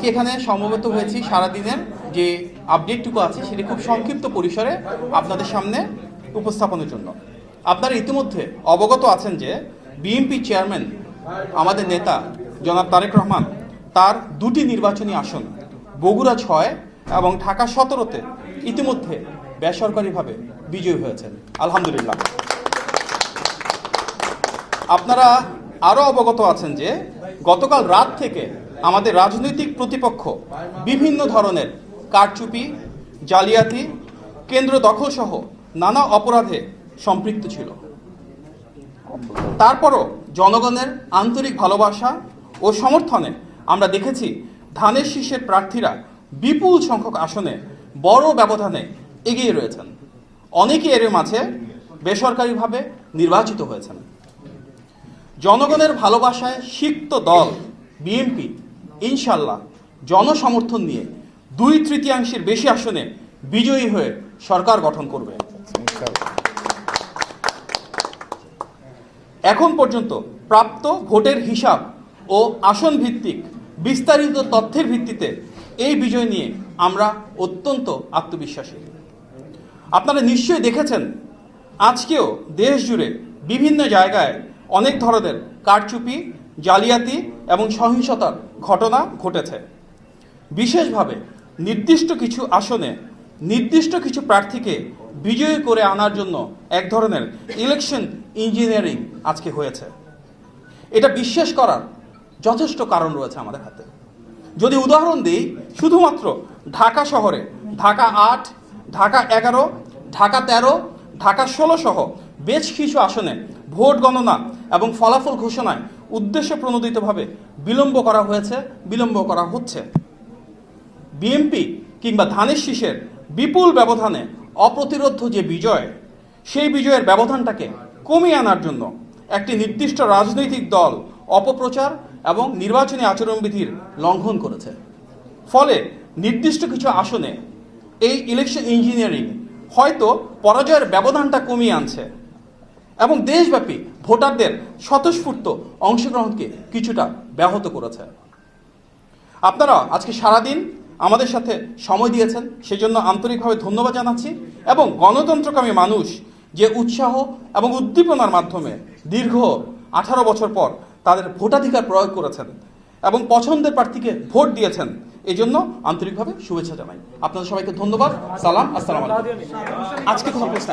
এখানে সমবেত হয়েছি সারাদিনের যে আপডেটটুকু আছে সেটি খুব সংক্ষিপ্ত পরিসরে আপনাদের সামনে উপস্থাপনের জন্য। আপনারা ইতিমধ্যে অবগত আছেন যে বিএনপি চেয়ারম্যান আমাদের নেতা জনাব তারেক রহমান তার দুটি নির্বাচনী আসন বগুড়া 6 এবং ঢাকা 17-তে ইতিমধ্যে বেসরকারিভাবে বিজয়ী হয়েছেন, আলহামদুলিল্লাহ। আপনারা আরও অবগত আছেন যে গতকাল রাত থেকে আমাদের রাজনৈতিক প্রতিপক্ষ বিভিন্ন ধরনের কারচুপি, জালিয়াতি, কেন্দ্র দখল সহ নানা অপরাধে সম্পৃক্ত ছিল। তারপরও জনগণের আন্তরিক ভালোবাসা ও সমর্থনে আমরা দেখেছি ধানের শীষের প্রার্থীরা বিপুল সংখ্যক আসনে বড় ব্যবধানে এগিয়ে রয়েছেন। অনেকে এর মাঝে বেসরকারিভাবে নির্বাচিত হয়েছেন। জনগণের ভালোবাসায় সিক্ত দল বিএনপি ইনশাল্লাহ জনসমর্থন নিয়ে 2/3 বেশি আসনে বিজয়ী হয়ে সরকার গঠন করবে। এখন পর্যন্ত প্রাপ্ত ভোটের হিসাব ও আসন ভিত্তিক বিস্তারিত তথ্যের ভিত্তিতে এই বিজয় নিয়ে আমরা অত্যন্ত আত্মবিশ্বাসী। আপনারা নিশ্চয়ই দেখেছেন আজকেও দেশ জুড়ে বিভিন্ন জায়গায় অনেক ধরনের কারচুপি, জালিয়াতি এবং সহিংসতার ঘটনা ঘটেছে। বিশেষভাবে নির্দিষ্ট কিছু আসনে নির্দিষ্ট কিছু প্রার্থীকে বিজয়ী করে আনার জন্য এক ধরনের ইলেকশন ইঞ্জিনিয়ারিং আজকে হয়েছে। এটা বিশ্বাস করার যথেষ্ট কারণ রয়েছে আমাদের হাতে। যদি উদাহরণ দিই, শুধুমাত্র ঢাকা শহরে ঢাকা 8, ঢাকা 11, ঢাকা 13, ঢাকা 16 সহ বেশ কিছু আসনে ভোট গণনা এবং ফলাফল ঘোষণায় উদ্দেশ্য প্রণোদিতভাবে বিলম্ব করা হয়েছে, বিলম্ব করা হচ্ছে। বিএনপি কিংবা ধানের শীষের বিপুল ব্যবধানে অপ্রতিরোধ্য যে বিজয়, সেই বিজয়ের ব্যবধানটাকে কমিয়ে আনার জন্য একটি নির্দিষ্ট রাজনৈতিক দল অপপ্রচার এবং নির্বাচনী আচরণবিধির লঙ্ঘন করেছে। ফলে নির্দিষ্ট কিছু আসনে এই ইলেকশন ইঞ্জিনিয়ারিং হয়তো পরাজয়ের ব্যবধানটা কমিয়ে আনছে এবং দেশব্যাপী ভোটারদের স্বতঃস্ফূর্ত অংশগ্রহণকে কিছুটা ব্যাহত করেছে। আপনারা আজকে সারাদিন আমাদের সাথে সময় দিয়েছেন, সেজন্য আন্তরিকভাবে ধন্যবাদ জানাচ্ছি। এবং গণতন্ত্রকামী মানুষ যে উৎসাহ এবং উদ্দীপনার মাধ্যমে দীর্ঘ 18 বছর পর তাদের ভোটাধিকার প্রয়োগ করেছেন এবং পছন্দের প্রার্থীকে ভোট দিয়েছেন, এই জন্য আন্তরিকভাবে শুভেচ্ছা জানাই। আপনাদের সবাইকে ধন্যবাদ। সালাম, আসসালামু আলাইকুম। আজকে কোনো প্রশ্ন